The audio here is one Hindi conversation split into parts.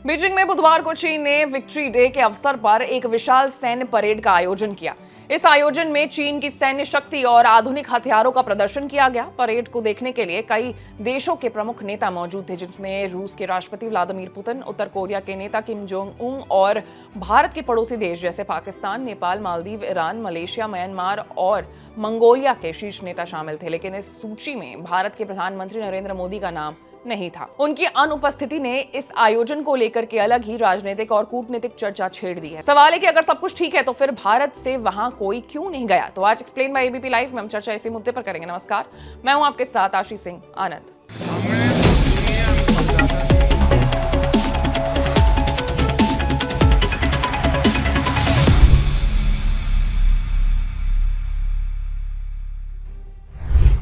बीजिंग में बुधवार को चीन ने विक्ट्री डे के अवसर पर एक विशाल सैन्य परेड का आयोजन किया। इस आयोजन में चीन की सैन्य शक्ति और आधुनिक हथियारों का प्रदर्शन किया गया। परेड को देखने के लिए कई देशों के प्रमुख नेता मौजूद थे, जिनमें रूस के राष्ट्रपति व्लादिमीर पुतिन, उत्तर कोरिया के नेता किम जोंग उन और भारत के पड़ोसी देश जैसे Pakistan, Nepal, Maldives, Iran, Malaysia, Myanmar और मंगोलिया के शीर्ष नेता शामिल थे। लेकिन इस सूची में भारत के प्रधानमंत्री नरेंद्र मोदी का नाम नहीं था। उनकी अनुपस्थिति ने इस आयोजन को लेकर के अलग ही राजनीतिक और कूटनीतिक चर्चा छेड़ दी है। सवाल है कि अगर सब कुछ ठीक है तो फिर भारत से वहां कोई क्यों नहीं गया? तो आज एक्सप्लेन बाय एबीपी लाइव में हम चर्चा इसी मुद्दे पर करेंगे। नमस्कार, मैं हूं आपके साथ आशीष सिंह आनंद।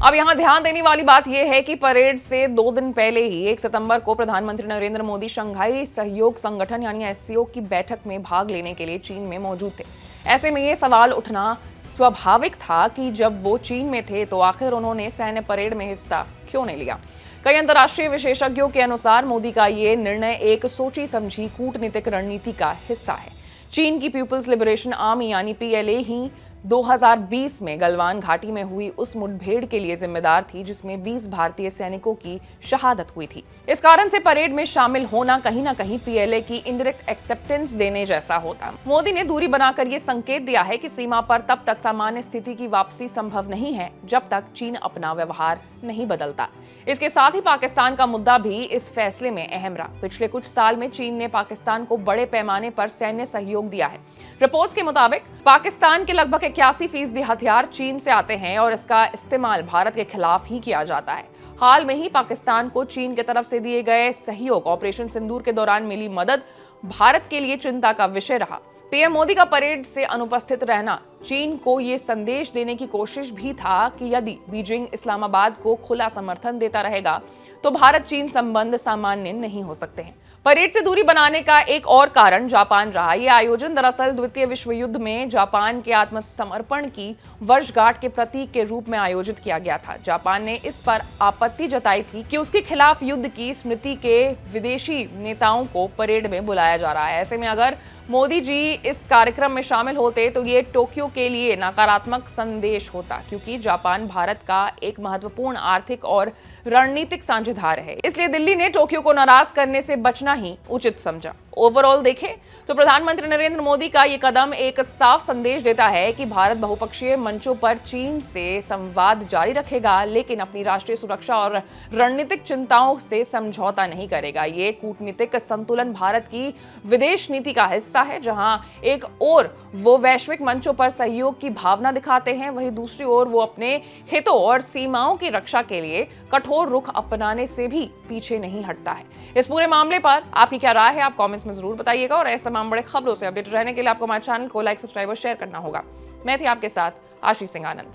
अब यहां ध्यान देने वाली बात यह है कि परेड से 2 दिन पहले ही 1 सितंबर को प्रधानमंत्री नरेंद्र मोदी शंघाई सहयोग संगठन यानी एससीओ की बैठक में भाग लेने के लिए चीन में मौजूद थे। ऐसे में यह सवाल उठना स्वाभाविक था कि जब वो चीन में थे तो आखिर उन्होंने सैन्य परेड में हिस्सा क्यों नहीं लिया। कई अंतर्राष्ट्रीय विशेषज्ञों के अनुसार मोदी का ये निर्णय एक सोची समझी कूटनीतिक रणनीति का हिस्सा है। चीन की पीपुल्स लिबरेशन आर्मी यानी पीएलए ही 2020 में गलवान घाटी में हुई उस मुठभेड़ के लिए जिम्मेदार थी जिसमें 20 भारतीय सैनिकों की शहादत हुई थी। इस कारण से परेड में शामिल होना कहीं ना कहीं पीएलए की इनडायरेक्ट एक्सेप्टेंस देने जैसा होता। मोदी ने दूरी बनाकर यह संकेत दिया है कि सीमा पर तब तक सामान्य स्थिति की वापसी संभव नहीं है जब तक चीन अपना व्यवहार नहीं बदलता। इसके साथ ही पाकिस्तान का मुद्दा भी इस फैसले में अहम रहा। पिछले कुछ साल में चीन ने पाकिस्तान को बड़े पैमाने पर सैन्य सहयोग दिया है। रिपोर्ट्स के मुताबिक पाकिस्तान के लगभग 81% हथियार चीन से आते हैं और इसका इस्तेमाल भारत के खिलाफ ही किया जाता है। हाल में ही पाकिस्तान को चीन की तरफ से दिए गए सहयोग ऑपरेशन सिंदूर के दौरान मिली मदद भारत के लिए चिंता का विषय रहा। पीएम मोदी का परेड से अनुपस्थित रहना चीन को ये संदेश देने की कोशिश भी था कि यदि बीजिंग इस्लामाबाद को खुला समर्थन देता रहेगा तो भारत चीन संबंध सामान्य नहीं हो सकते हैं। परेड से दूरी बनाने का एक और कारण जापान रहा। यह आयोजन दरअसल द्वितीय विश्व युद्ध में जापान के आत्मसमर्पण की वर्षगांठ के प्रतीक के रूप में आयोजित किया गया था। जापान ने इस पर आपत्ति जताई थी कि उसके खिलाफ युद्ध की स्मृति के विदेशी नेताओं को परेड में बुलाया जा रहा है। ऐसे में अगर मोदी जी इस कार्यक्रम में शामिल होते तो ये टोक्यो के लिए नकारात्मक संदेश होता, क्योंकि जापान भारत का एक महत्वपूर्ण आर्थिक और रणनीतिक साझेदार है। इसलिए दिल्ली ने टोक्यो को नाराज करने से बचना ही उचित समझा। ओवरऑल देखें तो प्रधानमंत्री नरेंद्र मोदी का ये कदम एक साफ संदेश देता है कि भारत बहुपक्षीय मंचों पर चीन से संवाद जारी रखेगा, लेकिन अपनी राष्ट्रीय सुरक्षा और रणनीतिक चिंताओं से समझौता नहीं करेगा। ये कूटनीतिक संतुलन भारत की विदेश नीति का हिस्सा है, जहां एक ओर वो वैश्विक मंचों पर सहयोग की भावना दिखाते हैं, वहीं दूसरी ओर वो अपने हितों और सीमाओं की रक्षा के लिए कठोर रुख अपनाने से भी पीछे नहीं हटता है। इस पूरे मामले पर आपकी क्या राय है, आप कमेंट्स में जरूर बताइएगा। और ऐसे तमाम बड़े खबरों से अपडेट रहने के लिए आपको हमारे चैनल को लाइक, सब्सक्राइब और शेयर करना होगा। मैं थी आपके साथ आशीष सिंह आनंद।